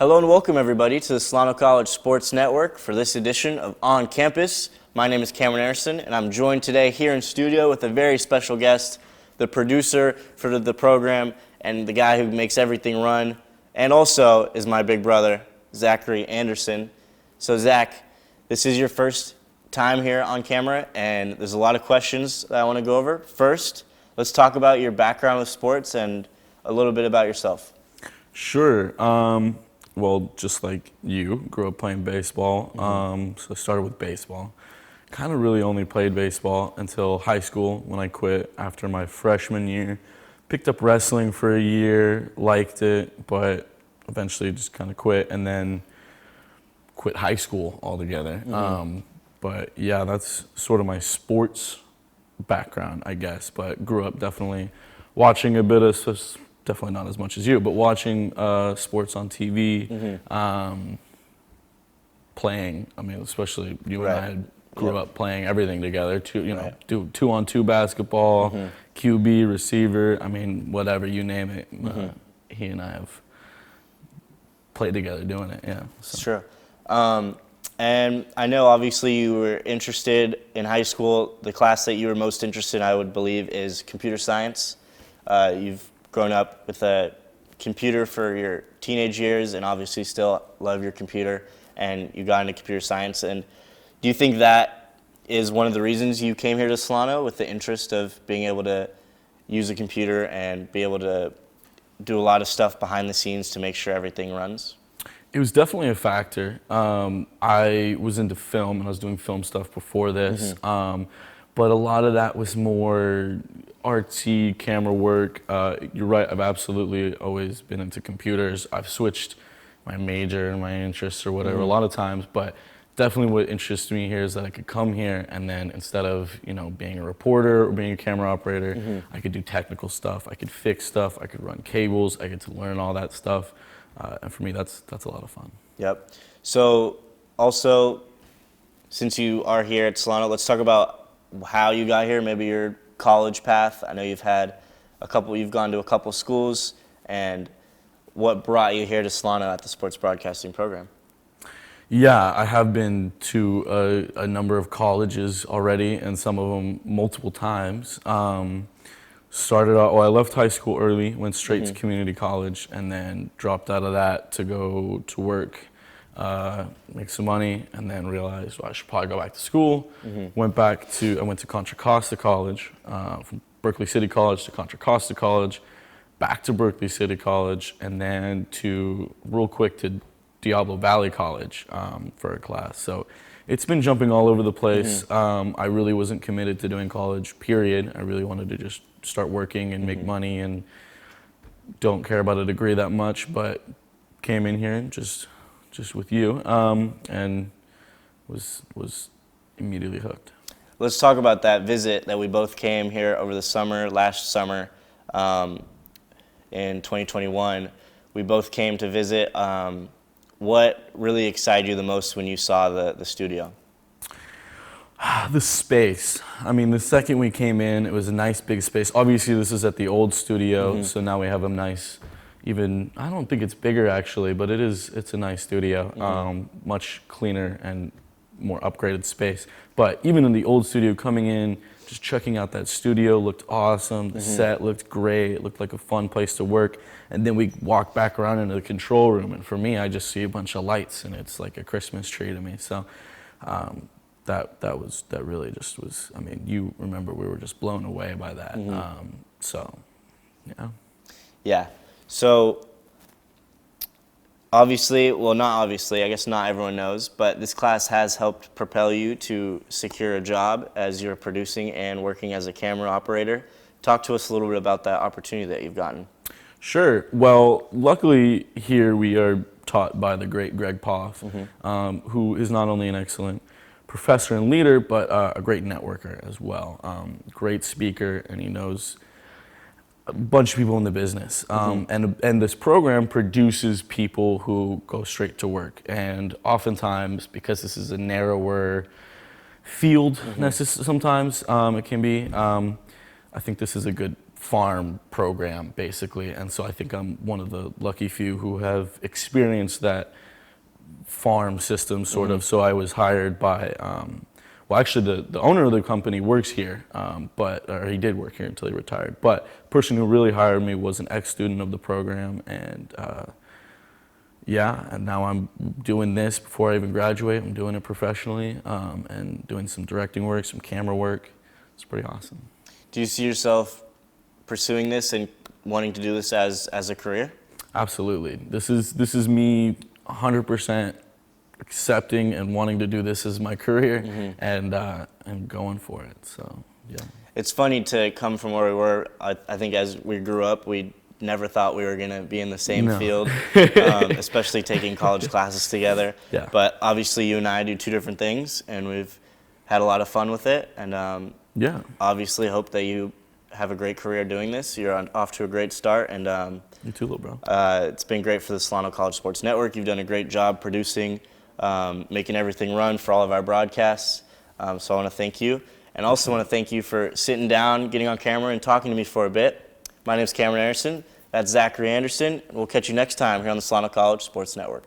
Hello and welcome everybody to the Solano College Sports Network for this edition of On Campus. My name is Cameron Anderson and I'm joined today here in studio with a very special guest, the producer for the program and the guy who makes everything run, and also is my big brother, Zachary Anderson. So Zach, this is your first time here on camera and there's a lot of questions that I want to go over. First, let's talk about your background with sports and a little bit about yourself. Sure. Well, just like you, grew up playing baseball. So I started with baseball. Kind of really only played baseball until high school when I quit after my freshman year. Picked up wrestling for a year, liked it, but eventually just kind of quit and then quit high school altogether. But yeah, that's sort of my sports background, I guess. But grew up definitely watching a bit of, definitely not as much as you, but watching sports on TV, playing. I mean, especially you and I grew up playing everything together. Do 2-on-2 basketball, QB, receiver. I mean, whatever you name it. He and I have played together doing it. Yeah, so. It's true. And I know obviously you were interested in high school. The class that you were most interested in, I would believe, is computer science. You've grown up with a computer for your teenage years and obviously still love your computer, and you got into computer science. And do you think that is one of the reasons you came here to Solano, with the interest of being able to use a computer and be able to do a lot of stuff behind the scenes to make sure everything runs? It was definitely a factor. I was into film and I was doing film stuff before this, but a lot of that was more artsy camera work. You're right, I've absolutely always been into computers. I've switched my major and my interests or whatever a lot of times, but definitely what interests me here is that I could come here and then instead of being a reporter or being a camera operator, I could do technical stuff, I could fix stuff, I could run cables, I get to learn all that stuff. And for me, that's a lot of fun. Yep. So also, since you are here at Solano, let's talk about how you got here, maybe your college path. I know you've gone to a couple schools, and what brought you here to Solano at the sports broadcasting program? Yeah, I have been to a number of colleges already, and some of them multiple times. I left high school early, went straight to community college, and then dropped out of that to go to work, make some money, and then realized I should probably go back to school. I went to Contra Costa College, from Berkeley City College to Contra Costa College, back to Berkeley City College, and then real quick to Diablo Valley College for a class. So it's been jumping all over the place. I really wasn't committed to doing college, period. I really wanted to just start working and make money and don't care about a degree that much, but came in here just with you and was immediately hooked. Let's talk about that visit that we both came here over the last summer in 2021. We both came to visit. What really excited you the most when you saw the studio? The space. I mean, the second we came in, it was a nice big space. Obviously, this is at the old studio, so now we have a nice, I don't think it's bigger actually, but it's a nice studio. Much cleaner and more upgraded space. But even in the old studio, coming in, just checking out that studio looked awesome. The set looked great. It looked like a fun place to work. And then we walked back around into the control room, and for me, I just see a bunch of lights, and it's like a Christmas tree to me. So that really just was. I mean, you remember we were just blown away by that. So, yeah. Yeah. So obviously, well, not obviously, I guess not everyone knows, but this class has helped propel you to secure a job as you're producing and working as a camera operator. Talk to us a little bit about that opportunity that you've gotten. Sure. Well, luckily here we are taught by the great Greg Poff, who is not only an excellent professor and leader, but a great networker as well. Great speaker, and he knows a bunch of people in the business. And this program produces people who go straight to work. And oftentimes, because this is a narrower field sometimes, it can be, I think this is a good farm program, basically. And so I think I'm one of the lucky few who have experienced that farm system, sort of. So I was hired by, well, actually, the owner of the company works here, or he did work here until he retired. But the person who really hired me was an ex-student of the program, and and now I'm doing this before I even graduate. I'm doing it professionally, and doing some directing work, some camera work. It's pretty awesome. Do you see yourself pursuing this and wanting to do this as a career? Absolutely. This is me 100% accepting and wanting to do this as my career, and going for it. So yeah. It's funny to come from where we were. I think as we grew up, we never thought we were going to be in the same field, especially taking college classes together. Yeah. But obviously you and I do two different things, and we've had a lot of fun with it. And obviously hope that you have a great career doing this. You're off to a great start. And you too, little bro. It's been great for the Solano College Sports Network. You've done a great job producing, making everything run for all of our broadcasts. So I want to thank you. And also want to thank you for sitting down, getting on camera, and talking to me for a bit. My name is Cameron Anderson. That's Zachary Anderson. We'll catch you next time here on the Solano College Sports Network.